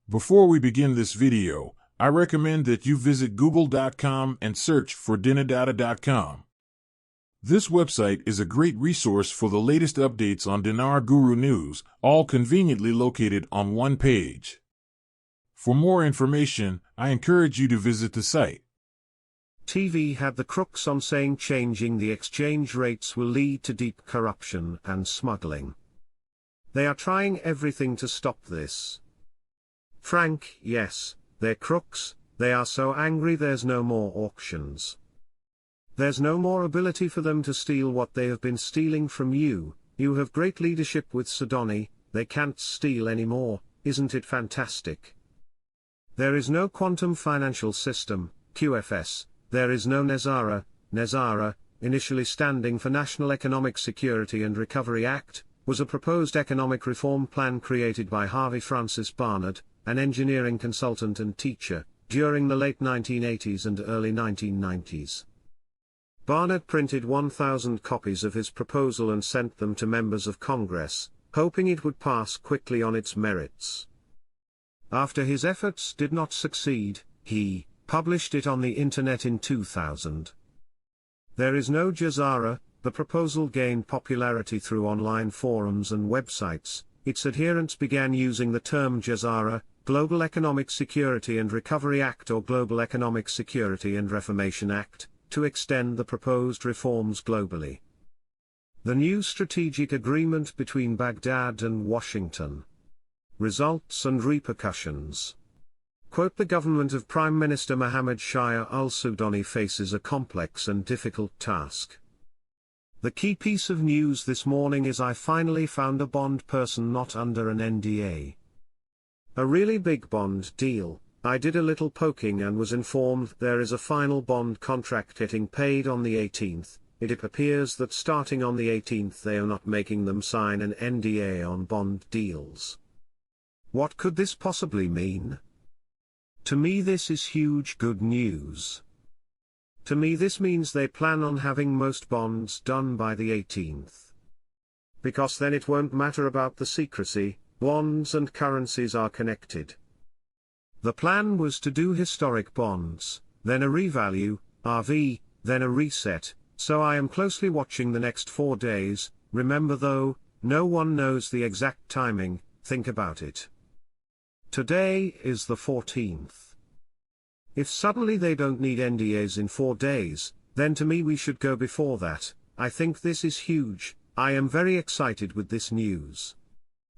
Before we begin this video, I recommend that you visit google.com and search for dinardata.com. This website is a great resource for the latest updates on Dinar Guru news, all conveniently located on one page. For more information, I encourage you to visit the site. TV had the crooks on saying changing the exchange rates will lead to deep corruption and smuggling. They are trying everything to stop this. Frank, yes, they're crooks, they are so angry there's no more auctions. There's no more ability for them to steal what they have been stealing from you. You have great leadership with Sudani, they can't steal anymore, isn't it fantastic? There is no quantum financial system, QFS, there is no NESARA, initially standing for National Economic Security and Recovery Act, was a proposed economic reform plan created by Harvey Francis Barnard, an engineering consultant and teacher, during the late 1980s and early 1990s. Barnard printed 1,000 copies of his proposal and sent them to members of Congress, hoping it would pass quickly on its merits. After his efforts did not succeed, he published it on the internet in 2000. There is no JASARA. The proposal gained popularity through online forums and websites. Its adherents began using the term JASARA, Global Economic Security and Recovery Act or Global Economic Security and Reformation Act, to extend the proposed reforms globally. The new strategic agreement between Baghdad and Washington. Results and repercussions. Quote, the government of Prime Minister Mohammed Shia al-Sudani faces a complex and difficult task. The key piece of news this morning is I finally found a bond person not under an NDA. A really big bond deal. I did a little poking and was informed there is a final bond contract getting paid on the 18th. It appears that starting on the 18th they are not making them sign an NDA on bond deals. What could this possibly mean? To me this is huge good news. To me this means they plan on having most bonds done by the 18th. Because then it won't matter about the secrecy, bonds and currencies are connected. The plan was to do historic bonds, then a revalue, RV, then a reset, so I am closely watching the next 4 days. Remember though, no one knows the exact timing, think about it. Today is the 14th. If suddenly they don't need NDAs in 4 days, then to me we should go before that. I think this is huge. I am very excited with this news.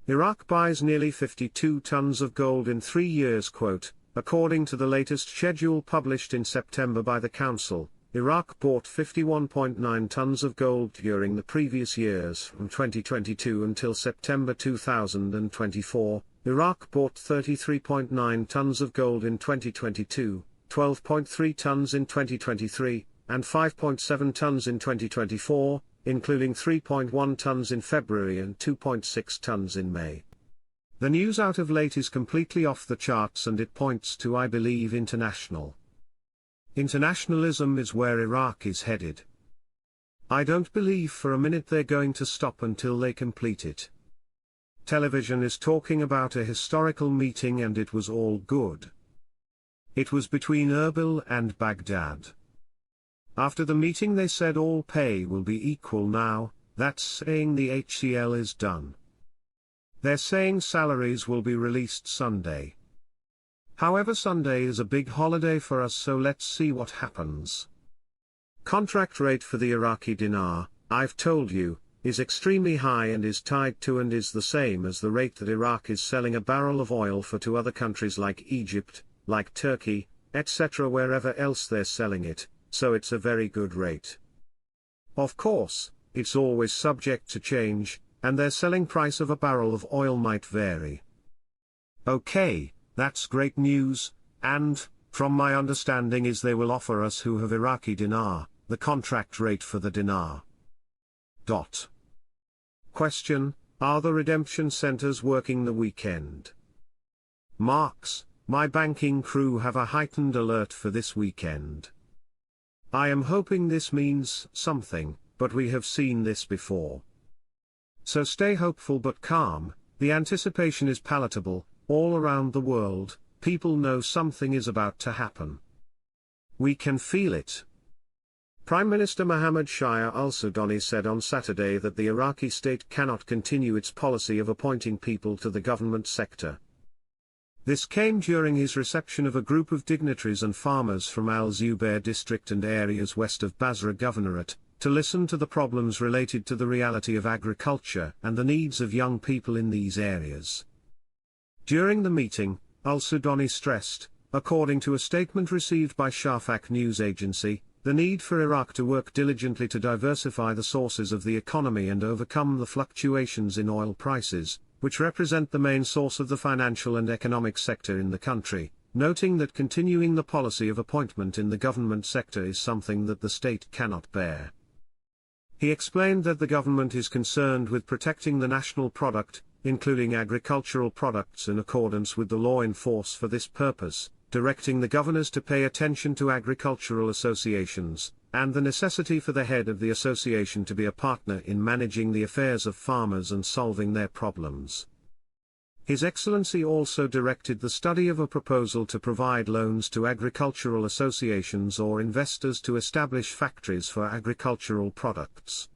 Iraq buys nearly 52 tons of gold in 3 years. Quote, according to the latest schedule published in September by the Council, Iraq bought 51.9 tons of gold during the previous years. From 2022 until September 2024, Iraq bought 33.9 tons of gold in 2022, 12.3 tons in 2023, and 5.7 tons in 2024, including 3.1 tons in February and 2.6 tons in May. The news out of late is completely off the charts and it points to, I believe, international. Internationalism is where Iraq is headed. I don't believe for a minute they're going to stop until they complete it. Television is talking about a historical meeting and it was all good. It was between Erbil and Baghdad. After the meeting they said all pay will be equal now, that's saying the HCL is done. They're saying salaries will be released Sunday. However, Sunday is a big holiday for us, so let's see what happens. Contract rate for the Iraqi dinar, I've told you, is extremely high and is tied to and is the same as the rate that Iraq is selling a barrel of oil for to other countries like Egypt, like Turkey, etc. wherever else they're selling it. So it's a very good rate. Of course, it's always subject to change, and their selling price of a barrel of oil might vary. Okay, that's great news, and, from my understanding is they will offer us who have Iraqi dinar, the contract rate for the dinar. Question, are the redemption centers working the weekend? Marks, my banking crew have a heightened alert for this weekend. I am hoping this means something, but we have seen this before. So stay hopeful but calm, the anticipation is palatable, all around the world, people know something is about to happen. We can feel it. Prime Minister Mohammed Shia al-Sudani said on Saturday that the Iraqi state cannot continue its policy of appointing people to the government sector. This came during his reception of a group of dignitaries and farmers from Al-Zubair district and areas west of Basra Governorate, to listen to the problems related to the reality of agriculture and the needs of young people in these areas. During the meeting, al-Sudani stressed, according to a statement received by Shafaq news agency, the need for Iraq to work diligently to diversify the sources of the economy and overcome the fluctuations in oil prices, which represent the main source of the financial and economic sector in the country, noting that continuing the policy of appointment in the government sector is something that the state cannot bear. He explained that the government is concerned with protecting the national product, including agricultural products in accordance with the law in force for this purpose, directing the governors to pay attention to agricultural associations, and the necessity for the head of the association to be a partner in managing the affairs of farmers and solving their problems. His Excellency also directed the study of a proposal to provide loans to agricultural associations or investors to establish factories for agricultural products.